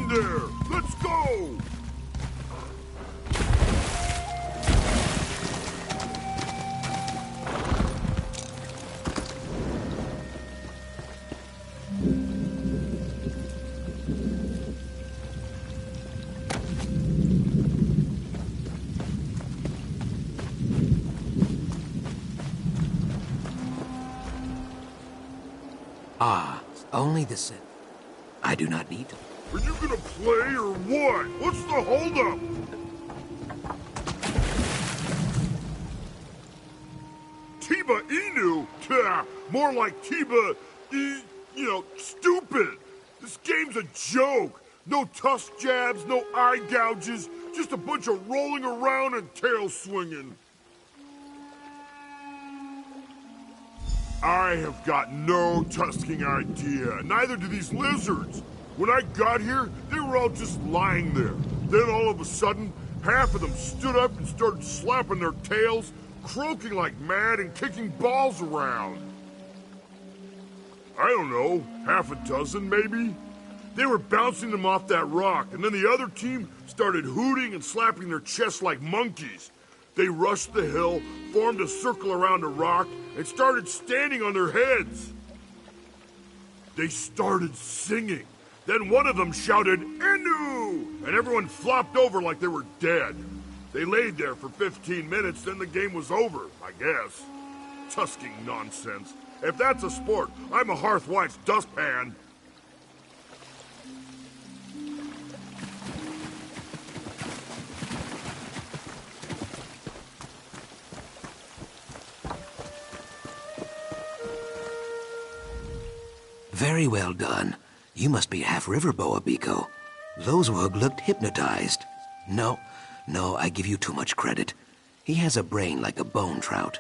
there! Let's go! Ah, only the sin. I do not need to. Are you gonna play or what? What's the holdup? Tiba Inu? Tah, more like Tiba, stupid. This game's a joke. No tusk jabs, no eye gouges, just a bunch of rolling around and tail swinging. I have got no tusking idea. Neither do these lizards. When I got here, they were all just lying there. Then all of a sudden, half of them stood up and started slapping their tails, croaking like mad and kicking balls around. I don't know, half a dozen maybe? They were bouncing them off that rock, and then the other team started hooting and slapping their chests like monkeys. They rushed the hill, formed a circle around a rock, and started standing on their heads. They started singing. Then one of them shouted, "Enu!" and everyone flopped over like they were dead. They laid there for 15 minutes, then the game was over, I guess. Tusking nonsense. If that's a sport, I'm a hearthwife's dustpan. Very well done. You must be half-river boa, Biko. Lozwug looked hypnotized. No, I give you too much credit. He has a brain like a bone trout.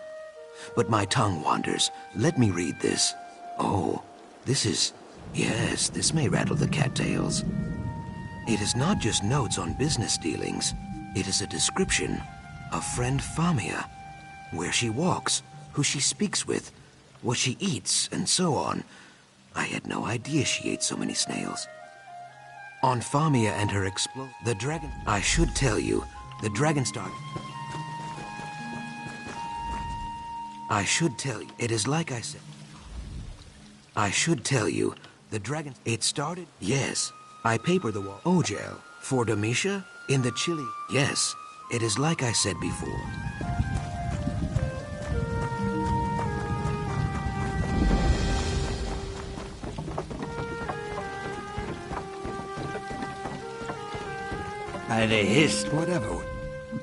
But my tongue wanders. Let me read this. Oh, this is... Yes, this may rattle the cattails. It is not just notes on business dealings. It is a description of friend Famia. Where she walks, who she speaks with, what she eats, and so on. I had no idea she ate so many snails. On Famia and her the dragon... I should tell you, the dragon star... I should tell you, it is like I said. I should tell you, the dragon... It started... Yes, I paper the wall. Ogel, for Domitia, in the chili... Yes, it is like I said before. And a hissed, whatever.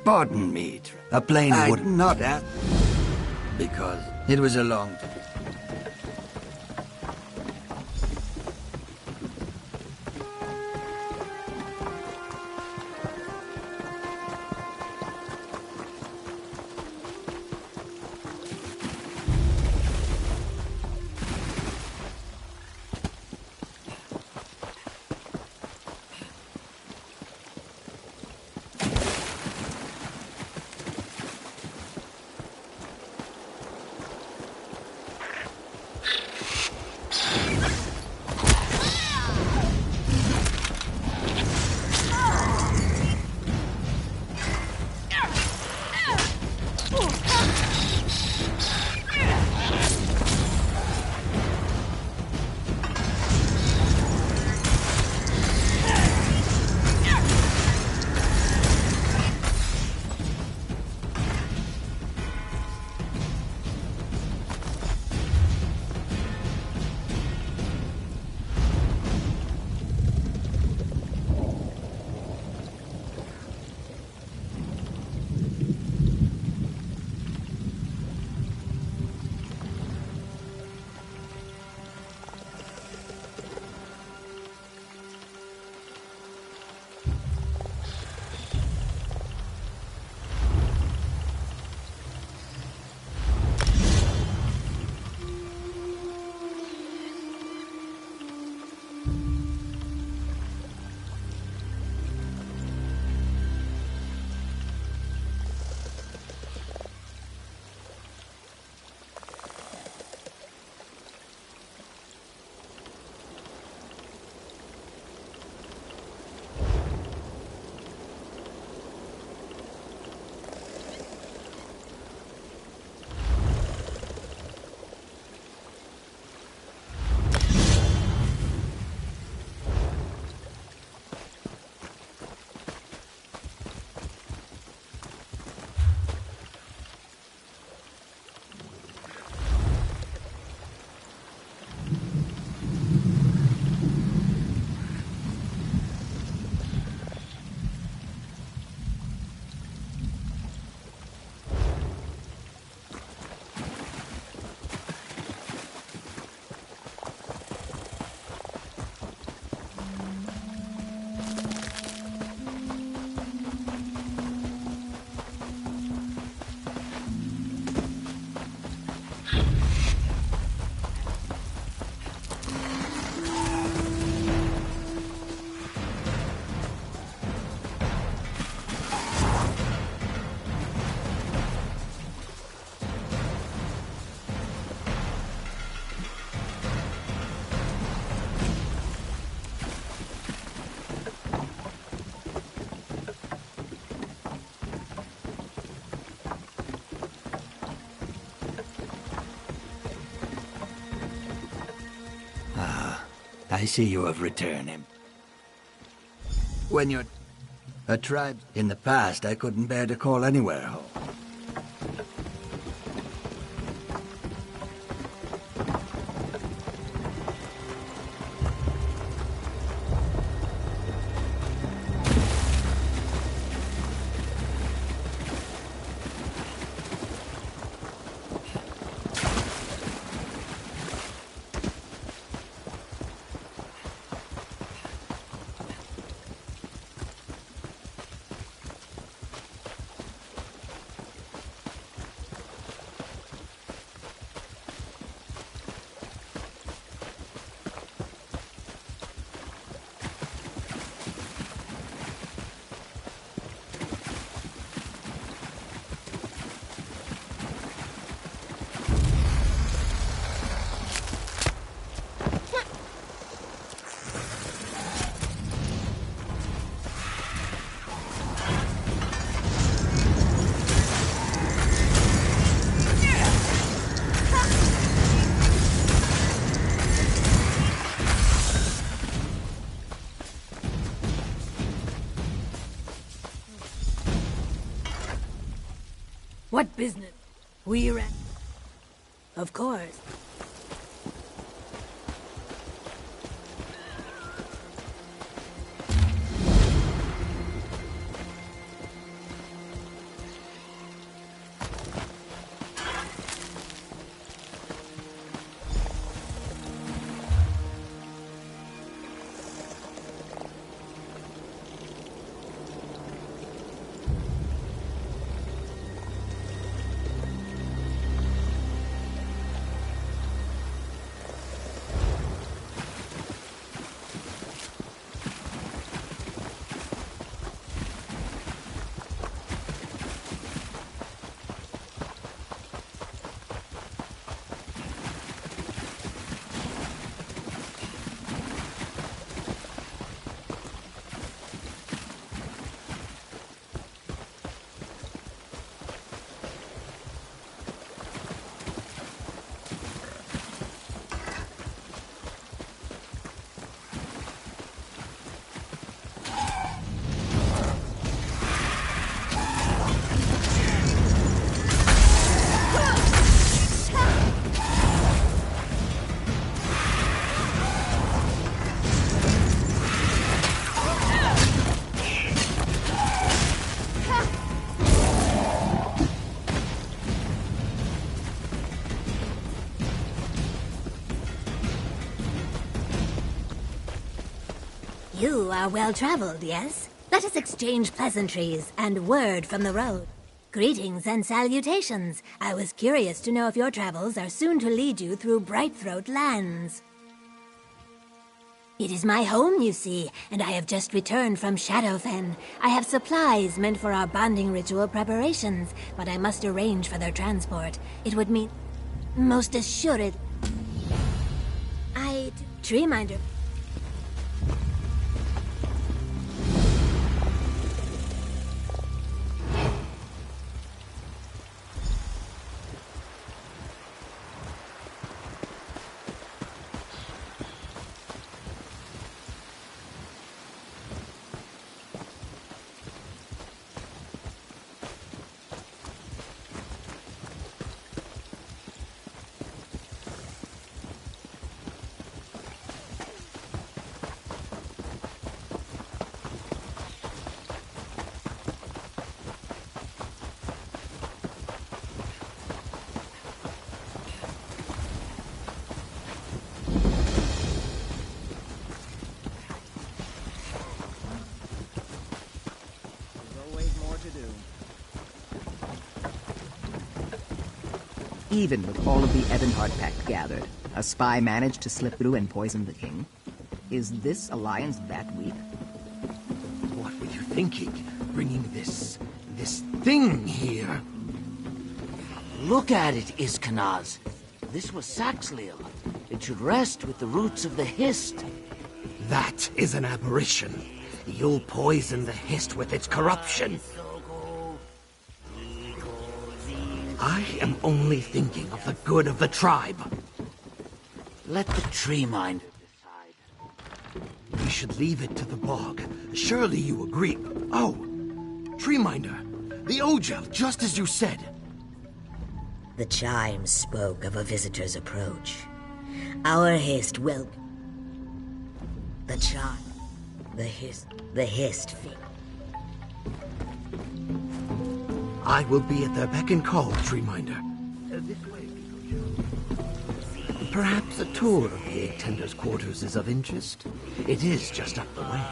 Pardon me, a plain would not ask, because it was a long time. I see you have returned him. When you're a tribe in the past, I couldn't bear to call anywhere home. What business? We ran. Of course. You are well-traveled, yes? Let us exchange pleasantries and word from the road. Greetings and salutations. I was curious to know if your travels are soon to lead you through Brightthroat lands. It is my home, you see, and I have just returned from Shadowfen. I have supplies meant for our bonding ritual preparations, but I must arrange for their transport. It would mean... most assured... Treeminder... Even with all of the Ebonheart Pact gathered, a spy managed to slip through and poison the king. Is this alliance that weak? What were you thinking, bringing this thing here? Look at it, Iskanaz. This was Saxleel. It should rest with the roots of the Hist. That is an aberration. You'll poison the Hist with its corruption. I am only thinking of the good of the tribe. Let the Treeminder decide. We should leave it to the bog. Surely you agree. Oh, Treeminder, the Ogel, just as you said. The chimes spoke of a visitor's approach. Our haste will... The chime... The hist fee. I will be at their beck and call, Treeminder. This way, perhaps a tour of the Egg Tender's quarters is of interest. It is just up the way.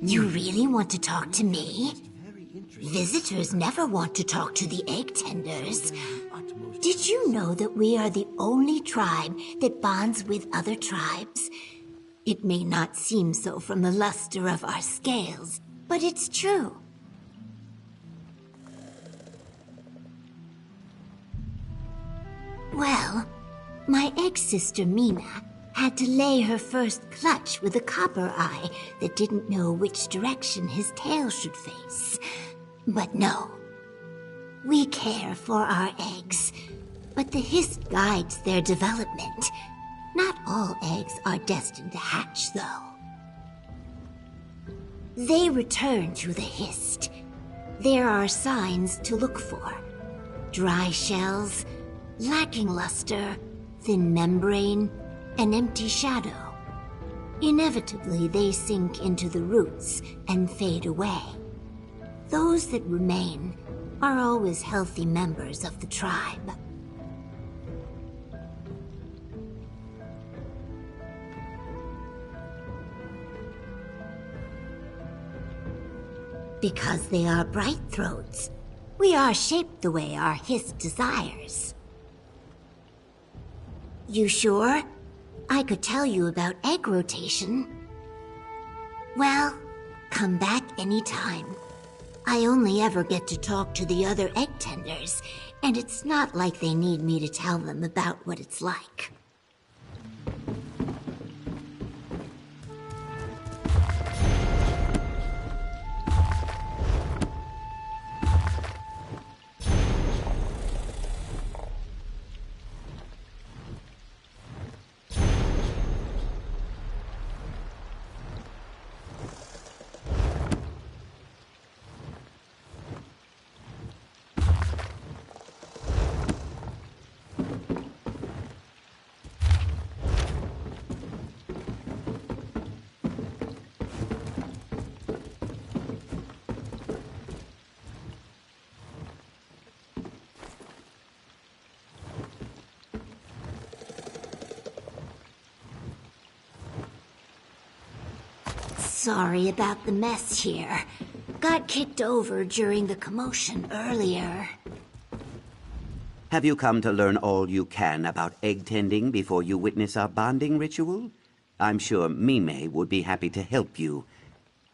You really want to talk to me? Visitors never want to talk to the Egg Tenders. Did you know that we are the only tribe that bonds with other tribes? It may not seem so from the luster of our scales, but it's true. Well, my egg sister Mina had to lay her first clutch with a copper eye that didn't know which direction his tail should face. But no, we care for our eggs, but the hist guides their development. Not all eggs are destined to hatch, though. They return to the hist. There are signs to look for. Dry shells, lacking luster, thin membrane, an empty shadow. Inevitably, they sink into the roots and fade away. Those that remain are always healthy members of the tribe. Because they are bright throats, we are shaped the way our hist desires. You sure? I could tell you about egg rotation. Well, come back anytime. I only ever get to talk to the other egg tenders, and it's not like they need me to tell them about what it's like. Sorry about the mess here. Got kicked over during the commotion earlier. Have you come to learn all you can about egg tending before you witness our bonding ritual? I'm sure Mime would be happy to help you.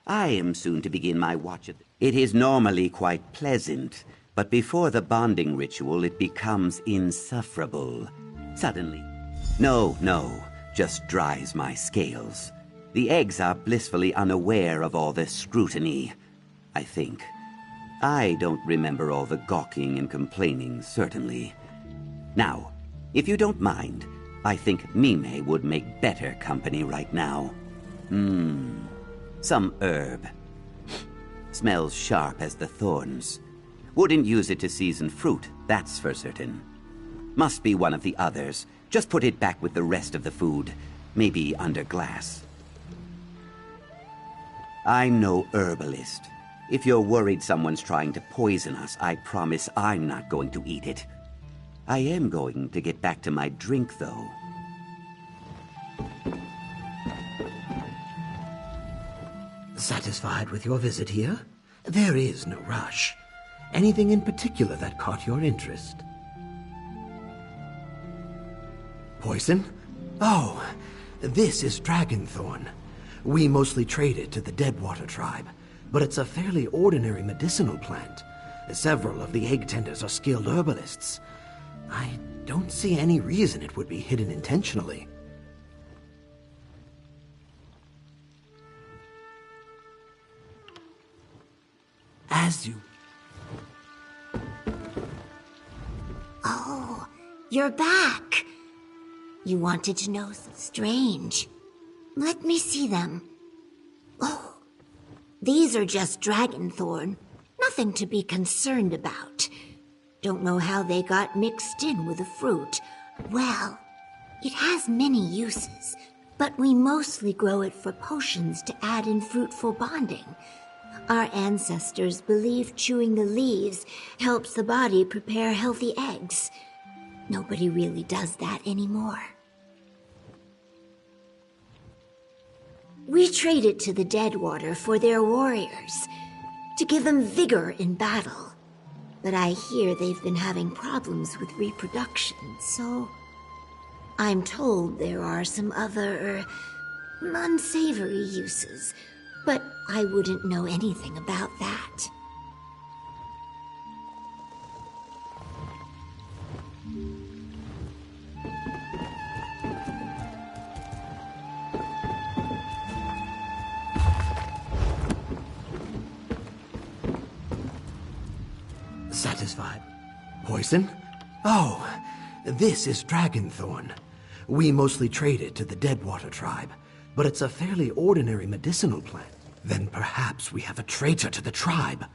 I am soon to begin my watch at... It is normally quite pleasant, but before the bonding ritual it becomes insufferable. Suddenly. No, just dries my scales. The eggs are blissfully unaware of all this scrutiny, I think. I don't remember all the gawking and complaining, certainly. Now, if you don't mind, I think Mime would make better company right now. Some herb. Smells sharp as the thorns. Wouldn't use it to season fruit, that's for certain. Must be one of the others. Just put it back with the rest of the food, maybe under glass. I'm no herbalist. If you're worried someone's trying to poison us, I promise I'm not going to eat it. I am going to get back to my drink, though. Satisfied with your visit here? There is no rush. Anything in particular that caught your interest? Poison? Oh, this is dragonthorn. We mostly trade it to the Deadwater tribe, but it's a fairly ordinary medicinal plant. Several of the egg tenders are skilled herbalists. I don't see any reason it would be hidden intentionally. as you... Oh, you're back. You wanted to know something strange. Let me see them. Oh, these are just dragonthorn. Nothing to be concerned about. Don't know how they got mixed in with the fruit. Well, it has many uses, but we mostly grow it for potions to add in fruitful bonding. Our ancestors believed chewing the leaves helps the body prepare healthy eggs. Nobody really does that anymore. We trade it to the Deadwater for their warriors, to give them vigor in battle. But I hear they've been having problems with reproduction, so... I'm told there are some other, unsavory uses, but I wouldn't know anything about that. Satisfied? Poison? Oh, this is dragonthorn. We mostly trade it to the Deadwater tribe, but it's a fairly ordinary medicinal plant. Then perhaps we have a traitor to the tribe.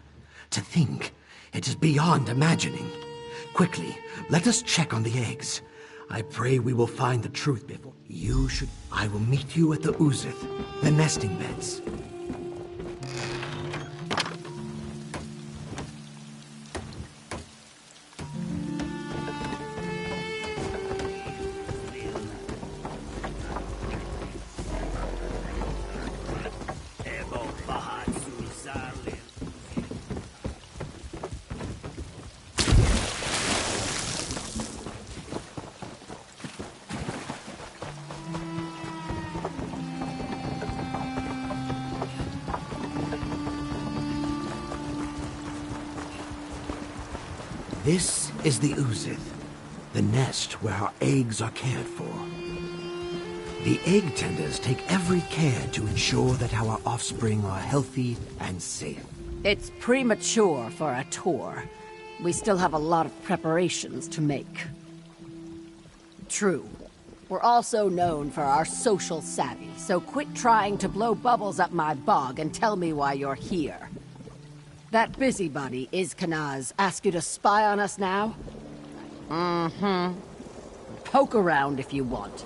To think, it is beyond imagining. Quickly, let us check on the eggs. I pray we will find the truth before you should... I will meet you at the Uzith, the nesting beds. This is the Uzith, the nest where our eggs are cared for. The egg tenders take every care to ensure that our offspring are healthy and safe. It's premature for a tour. We still have a lot of preparations to make. True. We're also known for our social savvy, so quit trying to blow bubbles up my bog and tell me why you're here. That busybody, Izkanaz, ask you to spy on us now? Mm-hmm. Poke around if you want.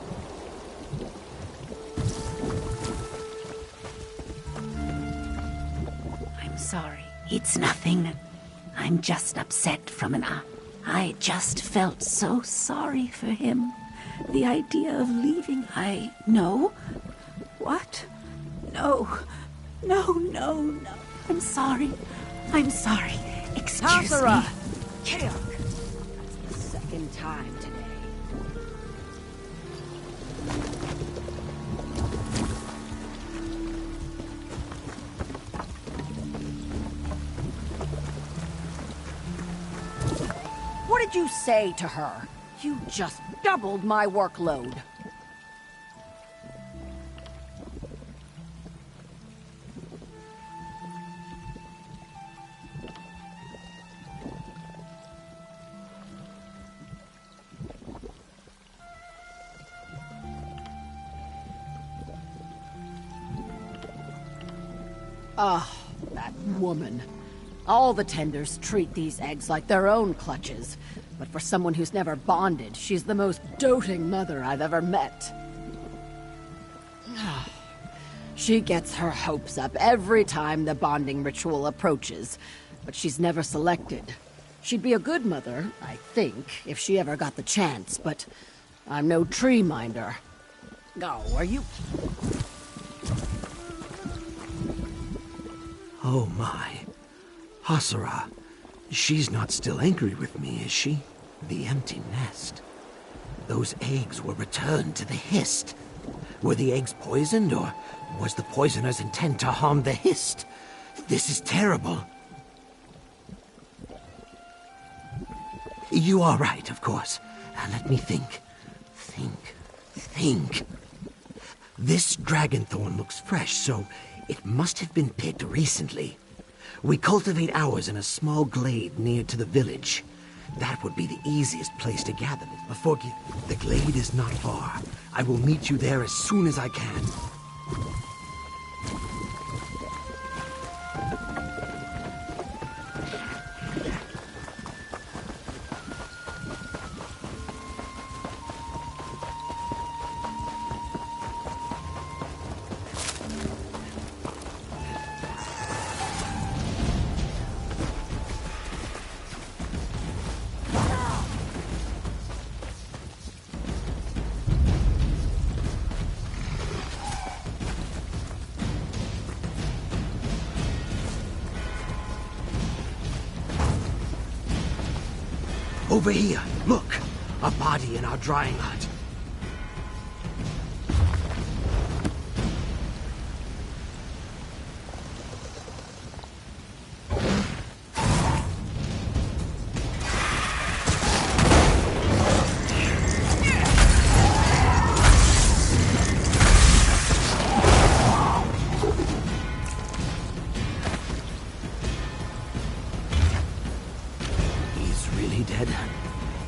I'm sorry. It's nothing. I'm just upset from I just felt so sorry for him. The idea of leaving, No. What? No. No. I'm sorry. Excuse Hasara! me. Keok! That's the second time today. What did you say to her? You just doubled my workload. Ah, that woman. All the tenders treat these eggs like their own clutches. But for someone who's never bonded, she's the most doting mother I've ever met. She gets her hopes up every time the bonding ritual approaches, but she's never selected. She'd be a good mother, I think, if she ever got the chance, but I'm no tree minder. Oh, are you... Oh my. Hasara. She's not still angry with me, is she? The empty nest. Those eggs were returned to the Hist. Were the eggs poisoned, or was the poisoner's intent to harm the Hist? This is terrible. You are right, of course. Let me think. Think. This dragonthorn looks fresh, so it must have been picked recently. We cultivate ours in a small glade near to the village. That would be the easiest place to gather it. Forgive me. The glade is not far. I will meet you there as soon as I can. Over here, look! A body in our drying hut.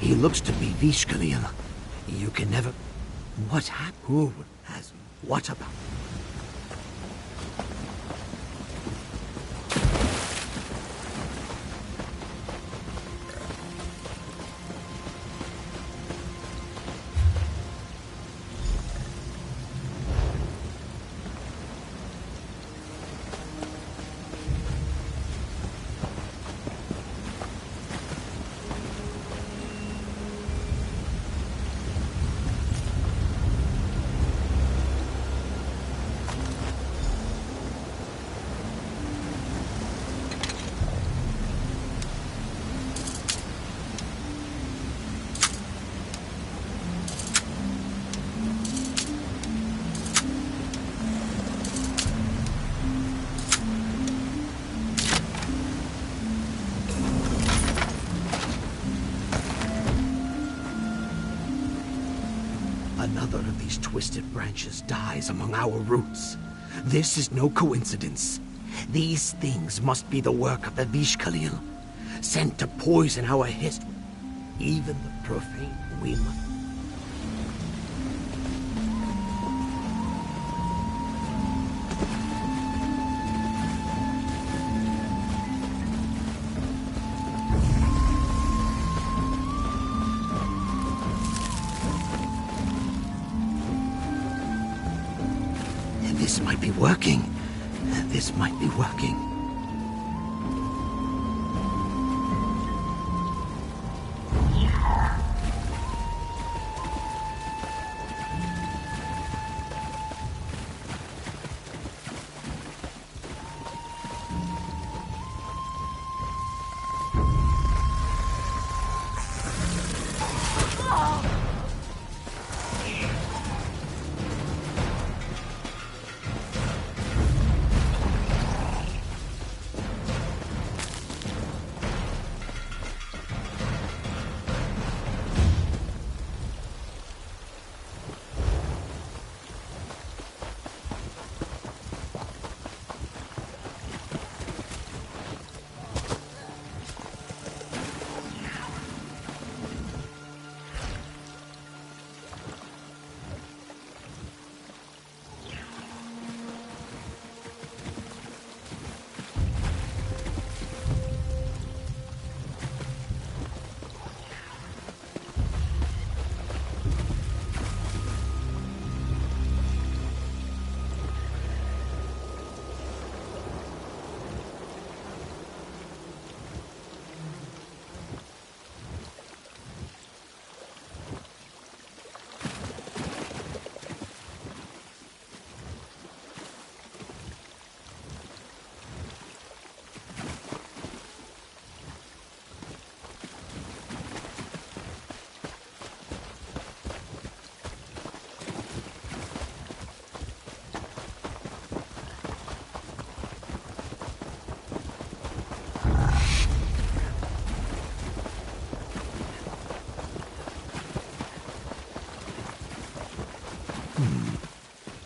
He looks to be Vishkalil. You can never... What happened? Who has... What about... Another of these twisted branches dies among our roots. This is no coincidence. These things must be the work of the Vishkalil, sent to poison our history. Even the profane we must... This might be working. This might be working.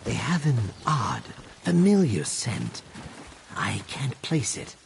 They have an odd, familiar scent. I can't place it.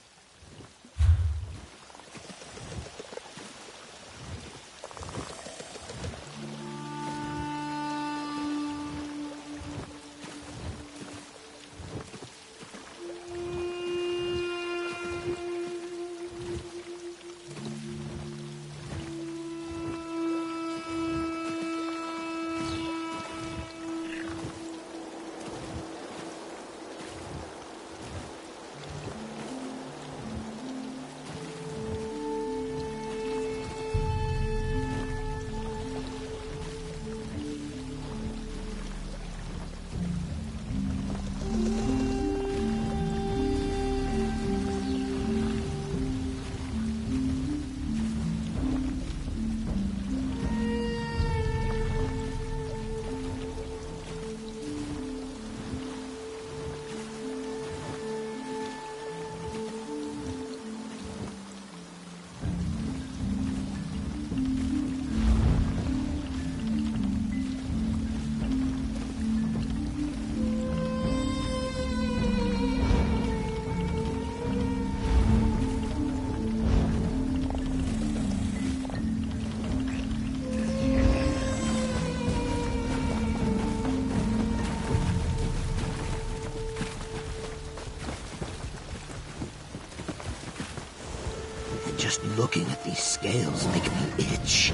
Just looking at these scales make me itch.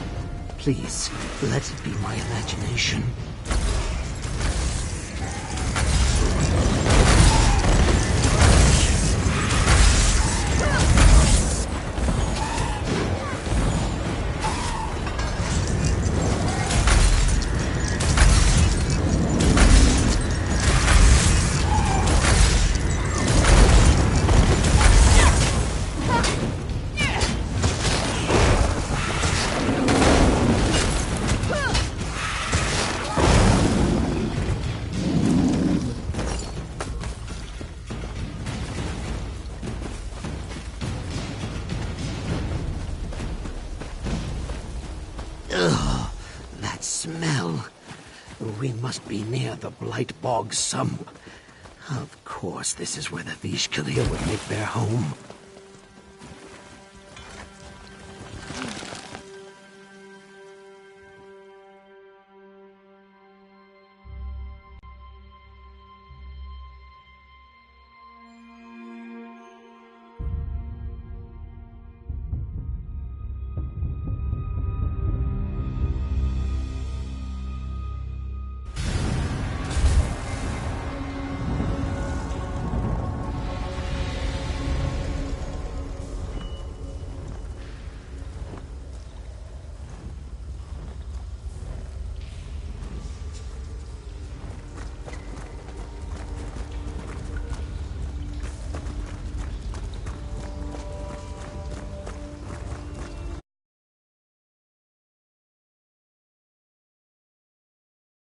Please, let it be my imagination. Ugh, that smell. We must be near the Blight Bog sump. Of course, this is where the Vishkalia would make their home.